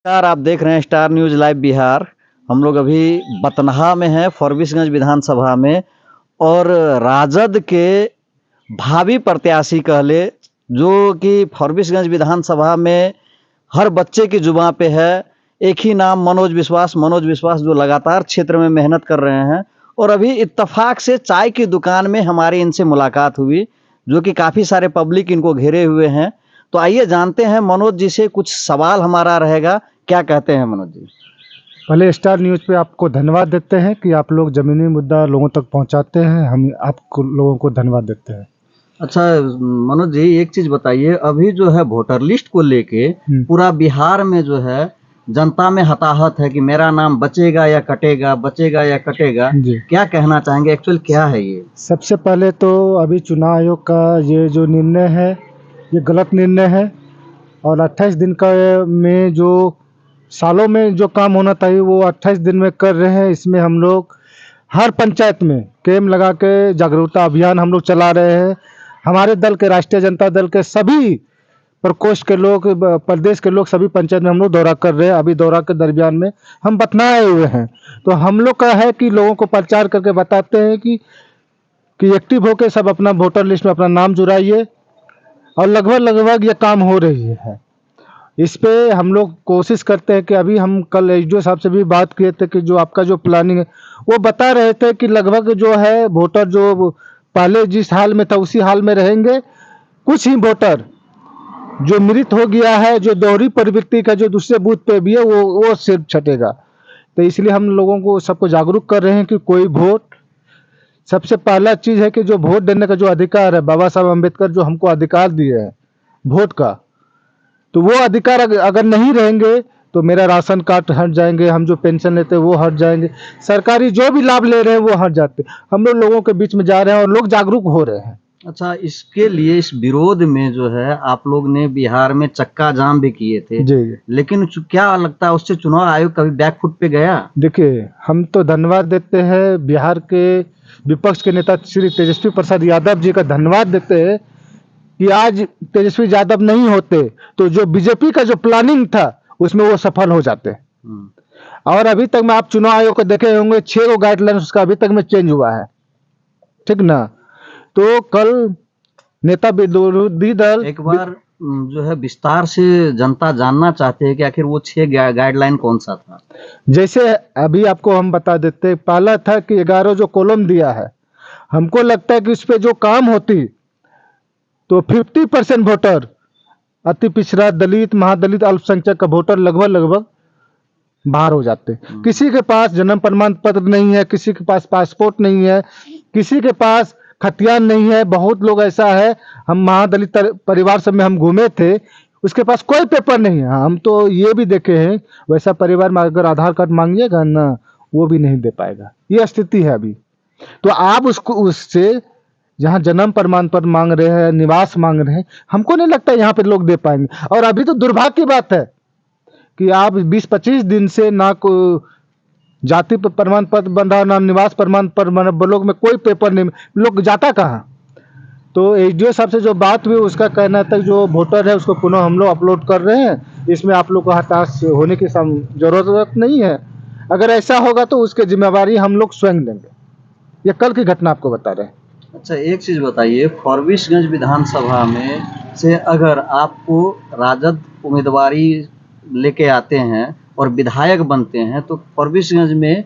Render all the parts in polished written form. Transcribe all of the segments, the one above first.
नमस्कार, आप देख रहे हैं स्टार न्यूज लाइव बिहार। हम लोग अभी बतनहा में हैं, फॉरबिसगंज विधानसभा में। और राजद के भावी प्रत्याशी कह ले, जो कि फॉरबिसगंज विधानसभा में हर बच्चे की जुबां पे है, एक ही नाम मनोज विश्वास जो लगातार क्षेत्र में मेहनत कर रहे हैं। और अभी इत्तेफाक से चाय की दुकान में हमारी इनसे मुलाकात हुई, जो कि काफ़ी सारे पब्लिक इनको घेरे हुए हैं। तो आइए जानते हैं मनोज जी से, कुछ सवाल हमारा रहेगा। क्या कहते हैं मनोज जी? पहले स्टार न्यूज़ पे आपको धन्यवाद देते हैं कि आप लोग ज़मीनी मुद्दा लोगों तक पहुंचाते हैं। हम आपको लोगों को धन्यवाद देते हैं। अच्छा मनोज जी, एक चीज बताइए, अभी जो है वोटर लिस्ट को लेके पूरा बिहार में जो है जनता में हताहत है कि मेरा नाम बचेगा या कटेगा, बचेगा या कटेगा। जी, क्या कहना चाहेंगे, एक्चुअल क्या है ये? सबसे पहले तो अभी चुनाव आयोग का ये जो निर्णय है, ये गलत निर्णय है। और 28 दिन का में जो सालों में जो काम होना चाहिए वो 28 दिन में कर रहे हैं। इसमें हम लोग हर पंचायत में कैंप लगा के जागरूकता अभियान हम लोग चला रहे हैं। हमारे दल के, राष्ट्रीय जनता दल के सभी प्रकोष्ठ के लोग, प्रदेश के लोग सभी पंचायत में हम लोग दौरा कर रहे हैं। अभी दौरा के दरमियान में हम बतना आए हुए हैं। तो हम लोग का है कि लोगों को प्रचार करके बताते हैं कि एक्टिव होकर सब अपना वोटर लिस्ट में अपना नाम जुड़ाइए। और लगभग ये काम हो रही है। इस पे हम लोग कोशिश करते हैं कि अभी हम कल एसडीओ साहब से भी बात किए थे कि जो आपका जो प्लानिंग है, वो बता रहे थे कि लगभग जो है वोटर जो पहले जिस हाल में था उसी हाल में रहेंगे। कुछ ही वोटर जो मृत हो गया है, जो दोहरी प्रवृत्ति का जो दूसरे बूथ पे भी है, वो सिर्फ छटेगा। तो इसलिए हम लोगों को सबको जागरूक कर रहे हैं कि कोई वोट, सबसे पहला चीज़ है कि जो वोट देने का जो अधिकार है, बाबा साहब अम्बेडकर जो हमको अधिकार दिए हैं वोट का, तो वो अधिकार अगर नहीं रहेंगे तो मेरा राशन कार्ड हट जाएंगे, हम जो पेंशन लेते हैं वो हट जाएंगे, सरकारी जो भी लाभ ले रहे हैं वो हट जाते। हम लोग लोगों के बीच में जा रहे हैं और लोग जागरूक हो रहे हैं। अच्छा, इसके लिए, इस विरोध में जो है आप लोग ने बिहार में चक्का जाम भी किए थे, जी, लेकिन क्या लगता है उससे चुनाव आयोग कभी बैकफुट पे गया? देखिए, हम तो धन्यवाद देते हैं बिहार के विपक्ष के नेता श्री तेजस्वी प्रसाद यादव जी का धन्यवाद देते हैं कि आज तेजस्वी यादव नहीं होते तो जो बीजेपी का जो प्लानिंग था उसमें वो सफल हो जाते। और अभी तक में आप चुनाव आयोग को देखे होंगे 6 गो गाइडलाइन उसका अभी तक में चेंज हुआ है, ठीक ना। तो कल नेता विरोधी दल एक बार जो है विस्तार से जनता जानना चाहते हैं कि आखिर वो 6 गाइडलाइन कौन सा था। जैसे अभी आपको हम बता देते, पहला था कि 11 जो कॉलम दिया है, हमको लगता है कि उस पर जो काम होती तो 50% वोटर, अति पिछड़ा, दलित, महादलित, अल्पसंख्यक का वोटर लगभग बाहर हो जाते। किसी के पास जन्म प्रमाण पत्र नहीं है, किसी के पास पासपोर्ट नहीं है, किसी के पास खतियान नहीं है। बहुत लोग ऐसा है, हम महादलित परिवार सब में हम घूमे थे, उसके पास कोई पेपर नहीं है। हम तो ये भी देखे हैं, वैसा परिवार में अगर आधार कार्ड मांगिएगा ना, वो भी नहीं दे पाएगा। ये स्थिति है अभी। तो आप उसको, उससे जहाँ जन्म प्रमाण पत्र मांग रहे हैं, निवास मांग रहे हैं, हमको नहीं लगता यहाँ पे लोग दे पाएंगे। और अभी तो दुर्भाग्य की बात है कि आप 20-25 दिन से ना को जाति प्रमाण पत्र बन रहा, ना निवास प्रमाण पत्र बन रहा, लोग में कोई पेपर नहीं, लोग जाता कहाँ। तो एसडीओ साहब से जो बात हुई, उसका कहना था जो वोटर है उसको पुनः हम लोग अपलोड कर रहे हैं, इसमें आप लोग को हताश होने की जरूरत नहीं है। अगर ऐसा होगा तो उसकी जिम्मेवारी हम लोग स्वयं लेंगे। ये कल की घटना आपको बता रहे हैं। अच्छा, एक चीज बताइए, फॉरबिसगंज विधानसभा में से अगर आपको राजद उम्मीदवारी लेके आते हैं और विधायक बनते हैं तो फॉरबिसगंज में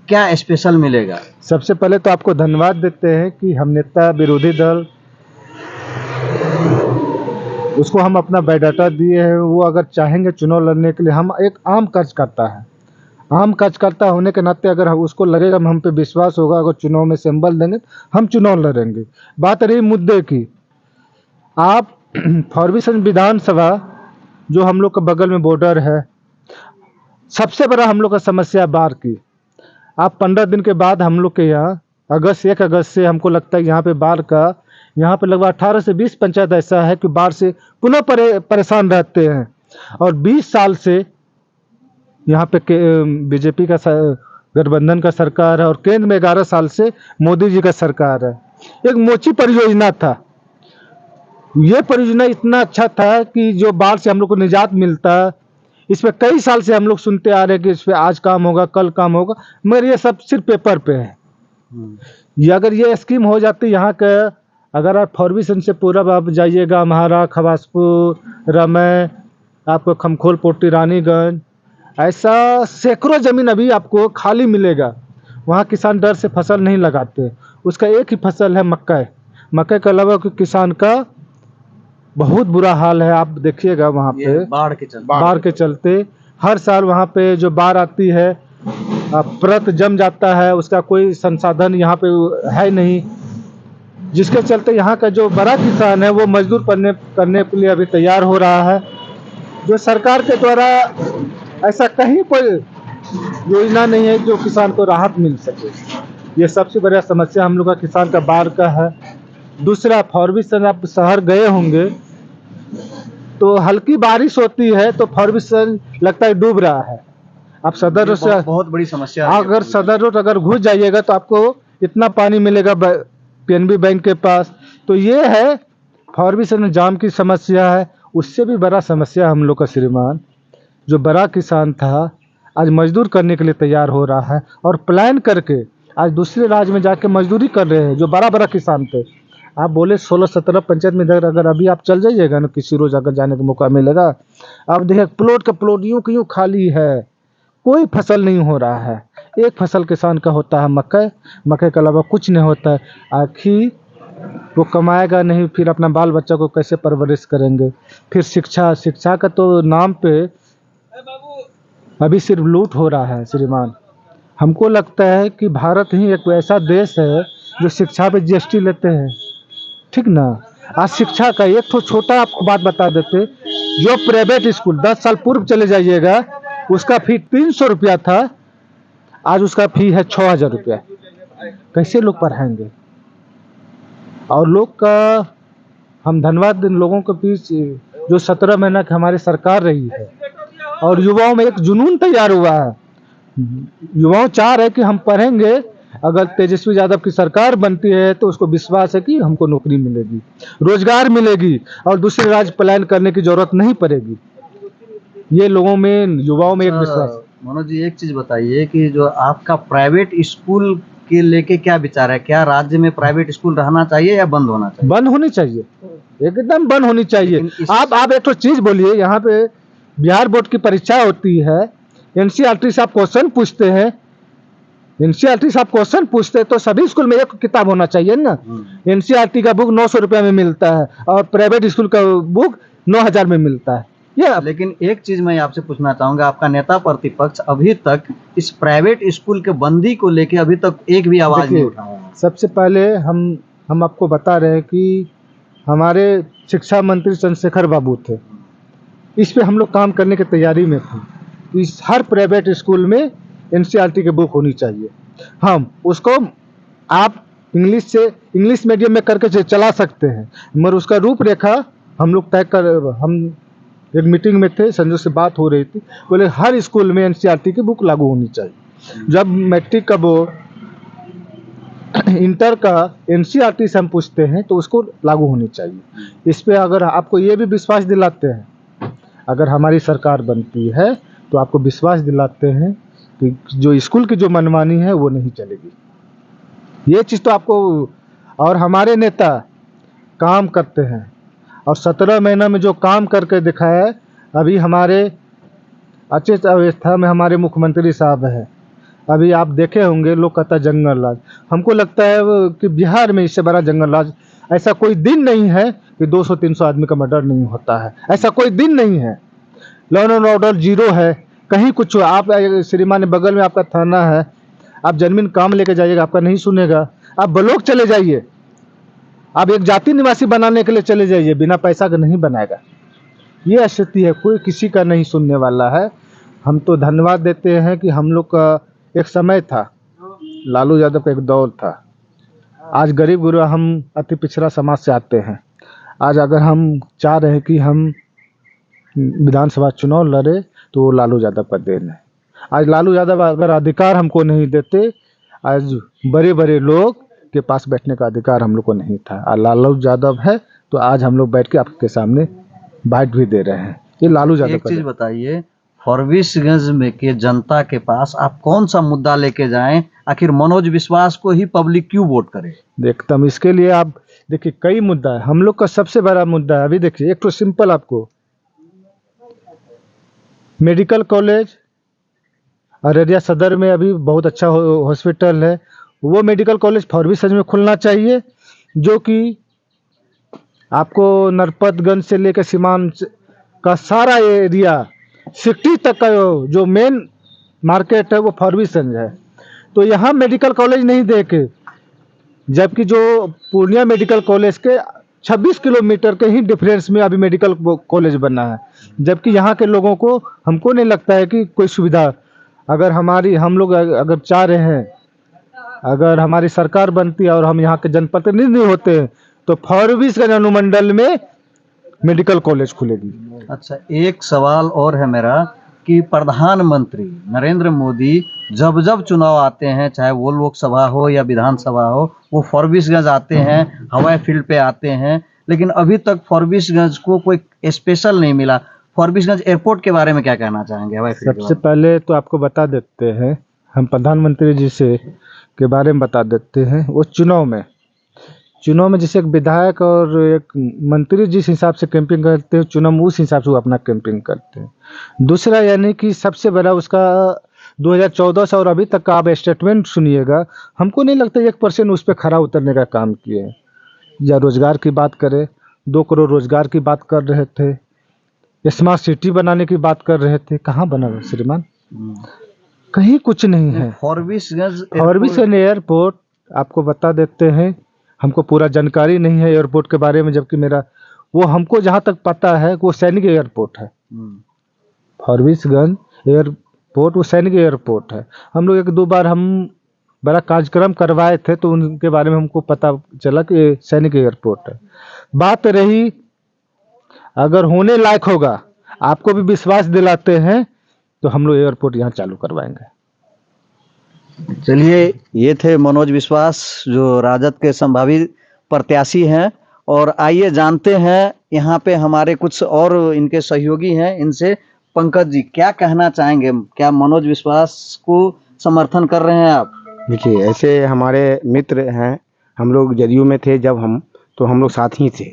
क्या स्पेशल मिलेगा? सबसे पहले तो आपको धन्यवाद देते हैं कि हम नेता विरोधी दल, उसको हम अपना बायोडाटा दिए हैं। वो अगर चाहेंगे चुनाव लड़ने के लिए, हम एक आम कार्यकर्ता है, आम कार्यकर्ता होने के नाते अगर उसको लगेगा हम पे विश्वास होगा, अगर चुनाव में संबल देंगे, हम चुनाव लड़ेंगे। बात रही मुद्दे की, आप फॉरबिसगंज विधानसभा जो हम लोग के बगल में बॉर्डर है, सबसे बड़ा हम लोग का समस्या बाढ़ की। आप 15 दिन के बाद हम लोग के यहाँ 1 अगस्त से हमको लगता है यहाँ पे बाढ़ का, यहाँ पे लगभग 18 से 20 पंचायत ऐसा है कि बाढ़ से पुनः परेशान रहते हैं। और 20 साल से यहाँ पे बीजेपी का गठबंधन का सरकार है और केंद्र में 11 साल से मोदी जी का सरकार है। एक मोची परियोजना था, ये परियोजना इतना अच्छा था कि जो बाढ़ से हम लोग को निजात मिलता, इस पे कई साल से हम लोग सुनते आ रहे हैं कि इस पे आज काम होगा, कल काम होगा, मगर ये सब सिर्फ पेपर पे है। ये अगर ये स्कीम हो जाती यहाँ का, अगर आप फॉरबिसन से पूरब आप जाइएगा, महारा, खवासपुर, रमै, आपको खमखोल, पोटी, रानीगंज, ऐसा सैकड़ों ज़मीन अभी आपको खाली मिलेगा। वहाँ किसान डर से फसल नहीं लगाते। उसका एक ही फसल है मक्का। मक्के के अलावा किसान का बहुत बुरा हाल है। आप देखिएगा वहाँ पे बाढ़ के चलते हर साल वहाँ पे जो बाढ़ आती है, परत जम जाता है, उसका कोई संसाधन यहाँ पे है नहीं, जिसके चलते यहाँ का जो बड़ा किसान है वो मजदूर करने के लिए अभी तैयार हो रहा है। जो सरकार के द्वारा ऐसा कहीं कोई योजना नहीं है जो किसान को राहत मिल सके। ये सबसे बड़ा समस्या हम लोग का किसान का बाढ़ का है। दूसरा, फॉरबिसन आप शहर गए होंगे तो हल्की बारिश होती है तो फॉरबिसन लगता है डूब रहा है। आप सदर रोड से बहुत बड़ी समस्या है। अगर सदर रोड अगर घुस जाइएगा तो आपको इतना पानी मिलेगा पीएनबी बैंक के पास। तो ये है फॉरबिसन जाम की समस्या है। उससे भी बड़ा समस्या हम लोग का श्रीमान, जो बड़ा किसान था आज मजदूर करने के लिए तैयार हो रहा है और प्लान करके आज दूसरे राज्य में जाके मजदूरी कर रहे हैं। जो बड़ा किसान थे, आप बोले 16-17 पंचायत में इधर अगर अभी आप चल जाइएगा ना, किसी रोज अगर जाने का मौका मिलेगा, आप देखिए प्लॉट का प्लॉट यूं क्यों खाली है, कोई फसल नहीं हो रहा है। एक फसल किसान का होता है मक्के के अलावा कुछ नहीं होता है। आखिर वो कमाएगा नहीं, फिर अपना बाल बच्चा को कैसे परवरिश करेंगे। फिर शिक्षा का तो नाम पे अभी सिर्फ लूट हो रहा है श्रीमान। हमको लगता है कि भारत ही एक ऐसा देश है जो शिक्षा पे जीएसटी लेते हैं, ठीक ना। आज शिक्षा का एक तो छोटा आपको बात बता देते, जो प्राइवेट स्कूल 10 साल पूर्व चले जाइएगा उसका फी 300 रुपया था, आज उसका फी है 6000 रुपया। कैसे लोग पढ़ाएंगे। और लोग का हम धन्यवाद इन लोगों के बीच जो 17 महीना की हमारी सरकार रही है और युवाओं में एक जुनून तैयार हुआ है। युवाओं चाह रहे कि हम पढ़ेंगे, अगर तेजस्वी यादव की सरकार बनती है तो उसको विश्वास है कि हमको नौकरी मिलेगी, रोजगार मिलेगी और दूसरे राज्य पलायन करने की जरूरत नहीं पड़ेगी। ये लोगों में, युवाओं में एक विश्वास। मनोज जी, एक चीज बताइए कि जो आपका प्राइवेट स्कूल के लेके क्या विचार है? क्या राज्य में प्राइवेट स्कूल रहना चाहिए या बंद होना चाहिए? बंद होनी चाहिए, एकदम बंद होनी चाहिए। आप एक तो चीज बोलिए, यहाँ पे बिहार बोर्ड की परीक्षा होती है, एनसीईआरटी से आप क्वेश्चन पूछते हैं, एनसीईआरटी से आप क्वेश्चन पूछते हैं तो सभी स्कूल में एक किताब होना चाहिए ना। एनसीईआरटी का बुक 900 रुपया में मिलता है और प्राइवेट स्कूल का बुक 9000 में मिलता है। लेकिन एक चीज मैं आपसे पूछना चाहूंगा, आपका नेता प्रतिपक्ष अभी तक इस प्राइवेट स्कूल के बंदी को लेके अभी तक एक भी आवाज नहीं उठाया। सबसे पहले हम आपको बता रहे हैं कि हमारे शिक्षा मंत्री चंद्रशेखर बाबू थे, इस पे हम लोग काम करने की तैयारी में थे। इस हर प्राइवेट स्कूल में एनसीईआरटी की बुक होनी चाहिए। हम उसको आप इंग्लिश मीडियम में करके चला सकते हैं, मगर उसका रूपरेखा हम लोग तय कर, हम एक मीटिंग में थे, संजय से बात हो रही थी, बोले हर स्कूल में एनसीईआरटी की बुक लागू होनी चाहिए। जब मैट्रिक का वो इंटर का एनसीईआरटी से हम पूछते हैं तो उसको लागू होनी चाहिए। इस पे अगर आपको ये भी विश्वास दिलाते हैं, अगर हमारी सरकार बनती है तो आपको विश्वास दिलाते हैं कि जो स्कूल की जो मनमानी है वो नहीं चलेगी। ये चीज़ तो आपको, और हमारे नेता काम करते हैं और 17 महीना में जो काम करके दिखाया है, अभी हमारे अच्छे अवस्था में हमारे मुख्यमंत्री साहब हैं। अभी आप देखे होंगे, लोग कहता है जंगल राज। हमको लगता है कि बिहार में इससे बड़ा जंगल राज ऐसा कोई दिन नहीं है कि 200-300 आदमी का मर्डर नहीं होता है, ऐसा कोई दिन नहीं है। लॉ एंड ऑर्डर जीरो है, कहीं कुछ। आप श्रीमान बगल में आपका थाना है, आप जमीन काम लेके जाइएगा, आपका नहीं सुनेगा। आप ब्लॉक चले जाइए, आप एक जाति निवासी बनाने के लिए चले जाइए, बिना पैसा का नहीं बनाएगा। ये स्थिति है, कोई किसी का नहीं सुनने वाला है। हम तो धन्यवाद देते हैं कि हम लोग का एक समय था, लालू यादव का एक दौर था। आज गरीब गुरबा, हम अति पिछड़ा समाज से आते हैं। आज अगर हम चाह रहे हैं कि हम विधानसभा चुनाव लड़े तो लालू यादव का देन है। आज लालू यादव अगर अधिकार हमको नहीं देते, आज बड़े बड़े लोग के पास बैठने का अधिकार हम लोग को नहीं था। आज लालू यादव है तो आज हम लोग बैठ के आपके सामने बाइट भी दे रहे हैं। ये लालू यादव। एक चीज बताइए, फॉरबिसगंज में के जनता के पास आप कौन सा मुद्दा लेके जाएं? आखिर मनोज विश्वास को ही पब्लिक क्यों वोट करे? देखता हूँ इसके लिए आप देखिए कई मुद्दा है। हम लोग का सबसे बड़ा मुद्दा है, अभी देखिए एक तो सिंपल आपको मेडिकल कॉलेज अररिया सदर में अभी बहुत अच्छा हॉस्पिटल है, वो मेडिकल कॉलेज फॉरबिसगंज में खुलना चाहिए, जो कि आपको नरपतगंज से लेकर सीमांत का सारा एरिया सिटी तक का जो मेन मार्केट है वो फॉरबिसगंज है। तो यहाँ मेडिकल कॉलेज नहीं देके, जबकि जो पूर्णिया मेडिकल कॉलेज के 26 किलोमीटर के ही डिफरेंस में अभी मेडिकल कॉलेज बना है, जबकि यहाँ के लोगों को हमको नहीं लगता है कि कोई सुविधा अगर हम लोग अगर चाह रहे हैं, अगर हमारी सरकार बनती है और हम यहाँ के जनप्रतिनिधि होते हैं तो फॉरबिसगंज अनुमंडल में मेडिकल कॉलेज खुलेगी। अच्छा, एक सवाल और है मेरा कि प्रधानमंत्री नरेंद्र मोदी जब जब चुनाव आते हैं, चाहे वो लोकसभा हो या विधानसभा हो, वो फॉरबिसगंज आते हैं, हवाई फील्ड पे आते हैं, लेकिन अभी तक फॉरबिसगंज को कोई स्पेशल नहीं मिला। फॉरबिसगंज एयरपोर्ट के बारे में क्या कहना चाहेंगे? हवाई फील्ड सबसे पहले तो आपको बता देते हैं, हम प्रधानमंत्री जी से के बारे में बता देते हैं। वो चुनाव में जैसे एक विधायक और एक मंत्री जिस हिसाब से कैंपिंग करते हैं, चुनाव में उस हिसाब से वो अपना कैंपिंग करते हैं। दूसरा यानी कि सबसे बड़ा उसका 2014 से और अभी तक का आप स्टेटमेंट सुनिएगा, हमको नहीं लगता 1% उस पर खरा उतरने का काम किए। या रोजगार की बात करें, 2 करोड़ रोजगार की बात कर रहे थे, स्मार्ट सिटी बनाने की बात कर रहे थे, कहाँ बना है श्रीमान? कहीं कुछ नहीं है। फॉरबिसगंज एयरपोर्ट आपको बता देते हैं, हमको पूरा जानकारी नहीं है एयरपोर्ट के बारे में, जबकि वो हमको जहाँ तक पता है वो सैनिक एयरपोर्ट है। फॉरबिसगंज एयरपोर्ट वो सैनिक एयरपोर्ट है। हम लोग 1-2 बार हम बड़ा कार्यक्रम करवाए थे तो उनके बारे में हमको पता चला कि ये सैनिक एयरपोर्ट है। बात रही अगर होने लायक होगा, आपको भी विश्वास दिलाते हैं, तो हम लोग एयरपोर्ट यहाँ चालू करवाएंगे। चलिए, ये थे मनोज विश्वास जो राजद के संभावित प्रत्याशी हैं, और आइए जानते हैं यहाँ पे हमारे कुछ और इनके सहयोगी हैं, इनसे। पंकज जी, क्या कहना चाहेंगे? क्या मनोज विश्वास को समर्थन कर रहे हैं आप? देखिए, ऐसे हमारे मित्र हैं, हम लोग जदयू में थे जब तो हम लोग साथ ही थे।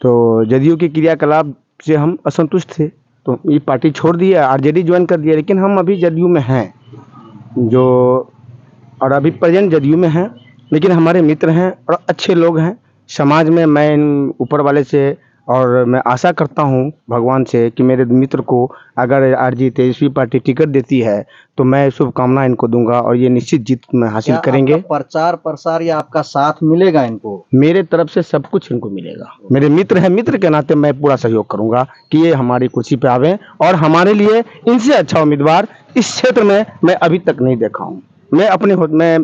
तो जदयू के क्रियाकलाप से हम असंतुष्ट थे, तो ये पार्टी छोड़ दिया, आरजेडी ज्वाइन कर दिया, लेकिन हम अभी जदयू में हैं और अभी प्रेजेंट जदयू में हैं। लेकिन हमारे मित्र हैं और अच्छे लोग हैं समाज में। मैं इन ऊपर वाले से और मैं आशा करता हूं भगवान से कि मेरे मित्र को अगर आरजेडी तेजस्वी पार्टी टिकट देती है तो मैं शुभकामना इनको दूंगा और ये निश्चित जीत में हासिल करेंगे। आपका प्रचार प्रसार या आपका साथ मिलेगा इनको? मेरे तरफ से सब कुछ इनको मिलेगा। मेरे मित्र हैं, मित्र के नाते मैं पूरा सहयोग करूंगा कि ये हमारी कुर्सी पे आवे, और हमारे लिए इनसे अच्छा उम्मीदवार इस क्षेत्र में मैं अभी तक नहीं देखा हूँ। मैं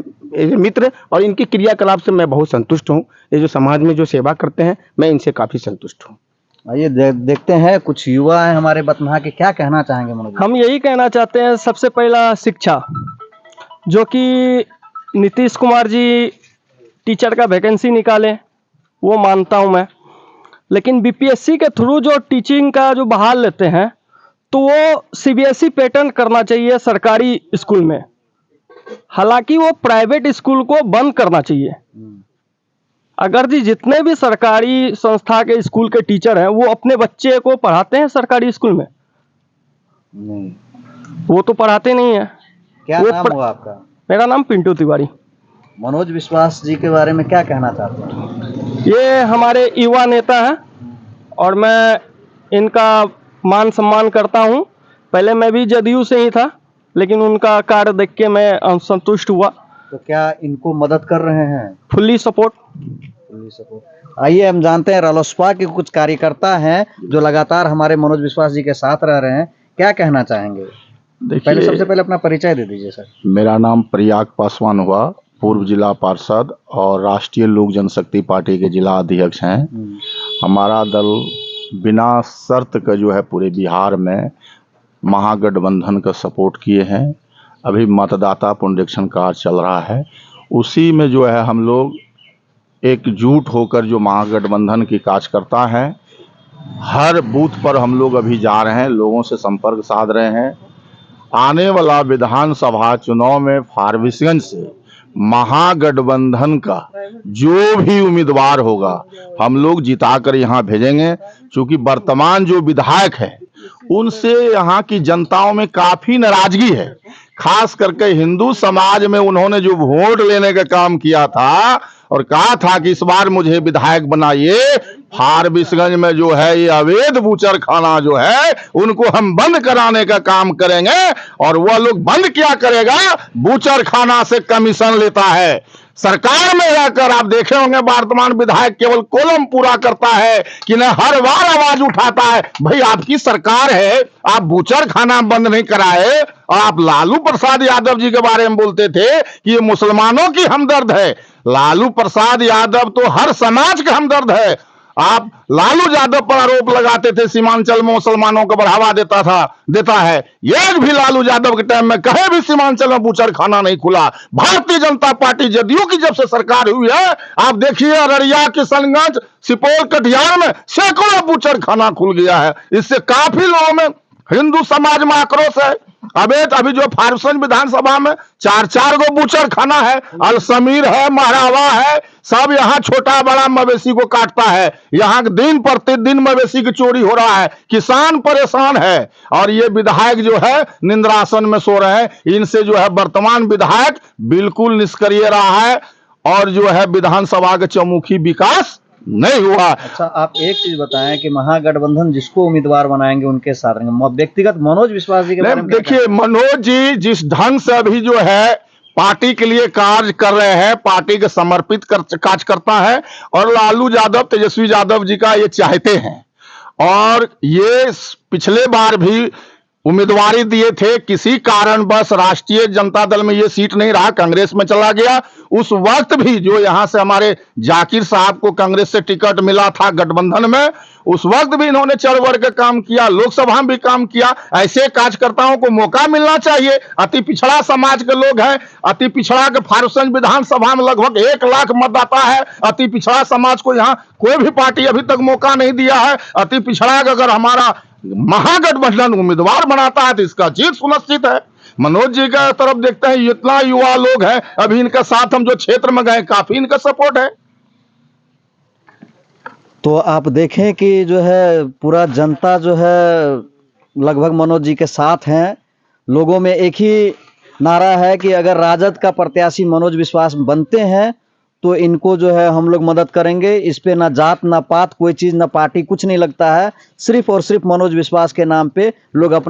मित्र और इनके क्रियाकलाप से मैं बहुत संतुष्ट हूँ। ये जो समाज में जो सेवा करते हैं, मैं इनसे काफी संतुष्ट हूँ। आइए देखते हैं, कुछ युवा हैं हमारे बथनाहा के, क्या कहना चाहेंगे मनोज? हम यही कहना चाहते हैं, सबसे पहला शिक्षा, जो कि नीतीश कुमार जी टीचर का वैकेंसी निकाले, वो मानता हूँ मैं, लेकिन बीपीएससी के थ्रू जो टीचिंग का जो बहाल लेते हैं, तो वो सीबीएसई पैटर्न करना चाहिए सरकारी स्कूल में। हालांकि वो प्राइवेट स्कूल को बंद करना चाहिए। अगर जी जितने भी सरकारी संस्था के स्कूल के टीचर हैं, वो अपने बच्चे को पढ़ाते हैं सरकारी स्कूल में? नहीं, वो तो पढ़ाते नहीं है। क्या नाम हुआ आपका? मेरा नाम पिंटू तिवारी। मनोज विश्वास जी के बारे में क्या कहना चाहते हैं? ये हमारे युवा नेता हैं और मैं इनका मान सम्मान करता हूँ। पहले मैं भी जदयू से ही था, लेकिन उनका कार्य देख के मैं संतुष्ट हुआ। तो क्या इनको मदद कर रहे हैं? Fully support. आइए हम जानते हैं, रालोसपा के कुछ कार्यकर्ता हैं जो लगातार हमारे मनोज विश्वास जी के साथ रह रहे हैं, क्या कहना चाहेंगे? पहले सबसे पहले अपना परिचय दे दीजिए सर। मेरा नाम प्रयाग पासवान हुआ, पूर्व जिला पार्षद और राष्ट्रीय लोक जनशक्ति पार्टी के जिला अध्यक्ष हैं। हमारा दल बिना शर्त का जो है पूरे बिहार में महागठबंधन का सपोर्ट किए हैं। अभी मतदाता पुनरीक्षण कार्य चल रहा है, उसी में जो है हम लोग एकजुट होकर जो महागठबंधन की कार्यकर्ता हैं हर बूथ पर हम लोग अभी जा रहे हैं, लोगों से संपर्क साध रहे हैं। आने वाला विधानसभा चुनाव में फारबिसगंज से महागठबंधन का जो भी उम्मीदवार होगा हम लोग जिताकर यहाँ भेजेंगे, क्योंकि वर्तमान जो विधायक है उनसे यहाँ की जनताओं में काफी नाराजगी है। खास करके हिंदू समाज में उन्होंने जो वोट लेने का काम किया था और कहा था कि इस बार मुझे विधायक बनाइए, फारबिसगंज में जो है ये अवैध बूचर खाना जो है उनको हम बंद कराने का काम करेंगे। और वह लोग बंद क्या करेगा, बूचर खाना से कमीशन लेता है। सरकार में रहकर आप देखे होंगे वर्तमान विधायक केवल कॉलम पूरा करता है कि न हर बार आवाज उठाता है। भाई आपकी सरकार है, आप बूचर खाना बंद नहीं कराए। और आप लालू प्रसाद यादव जी के बारे में बोलते थे कि ये मुसलमानों की हमदर्द है। लालू प्रसाद यादव तो हर समाज का हमदर्द है। आप लालू यादव पर आरोप लगाते थे सीमांचल में मुसलमानों को बढ़ावा देता है। एक भी लालू यादव के टाइम में कहीं भी सीमांचल में बूचर खाना नहीं खुला। भारतीय जनता पार्टी जदयू की जब से सरकार हुई है, आप देखिए अररिया, किशनगंज, सुपौल, कटिहार में सैकड़ों बूचर खाना खुल गया है। इससे काफी लोगों में हिंदू समाज में आक्रोश है। अभी जो फारबिसगंज विधानसभा में चार गो बूचर खाना है, अलसमीर है, महरावा है, सब यहाँ छोटा बड़ा मवेशी को काटता है। यहाँ दिन प्रतिदिन मवेशी की चोरी हो रहा है, किसान परेशान है। और ये विधायक जो है निंद्रासन में सो रहे हैं। इनसे जो है वर्तमान विधायक बिल्कुल निष्क्रिय रहा है और जो है विधानसभा का चौमुखी विकास नहीं हुआ। अच्छा, आप एक चीज बताएं कि महागठबंधन जिसको उम्मीदवार बनाएंगे उनके साथ रहेंगे। व्यक्तिगत मनोज विश्वास जी के बारे में देखिए, मनोज जी जिस ढंग से अभी जो है पार्टी के लिए कार्य कर रहे हैं, पार्टी के समर्पित कार्य करता है। और लालू यादव, तेजस्वी यादव जी का ये चाहते हैं। और ये पिछले बार भी उम्मीदवारी दिए थे, किसी कारणवश राष्ट्रीय जनता दल में ये सीट नहीं रहा, कांग्रेस में चला गया। उस वक्त भी जो यहां से हमारे जाकिर साहब को कांग्रेस से टिकट मिला था गठबंधन में, उस वक्त भी इन्होंने चढ़ बढ़ के काम किया, लोकसभा में भी काम किया। ऐसे कार्यकर्ताओं को मौका मिलना चाहिए। अति पिछड़ा समाज के लोग हैं। अति पिछड़ा के फारबिसगंज विधानसभा में लगभग 1 लाख मतदाता है। अति पिछड़ा समाज को यहाँ कोई भी पार्टी अभी तक मौका नहीं दिया है। अति पिछड़ा का अगर हमारा महागठबंधन उम्मीदवार बनाता है तो इसका जीत सुनिश्चित है। मनोज जी का तरफ देखते हैं, इतना युवा लोग हैं, अभी इनके साथ हम जो क्षेत्र में गए काफी इनका सपोर्ट है। तो आप देखें कि जो है पूरा जनता जो है लगभग मनोज जी के साथ हैं। लोगों में एक ही नारा है कि अगर राजद का प्रत्याशी मनोज विश्वास बनते हैं तो इनको जो है हम लोग मदद करेंगे। इस पे ना जात ना पात कोई चीज़ ना पार्टी कुछ नहीं लगता है। सिर्फ और सिर्फ मनोज विश्वास के नाम पे लोग अपना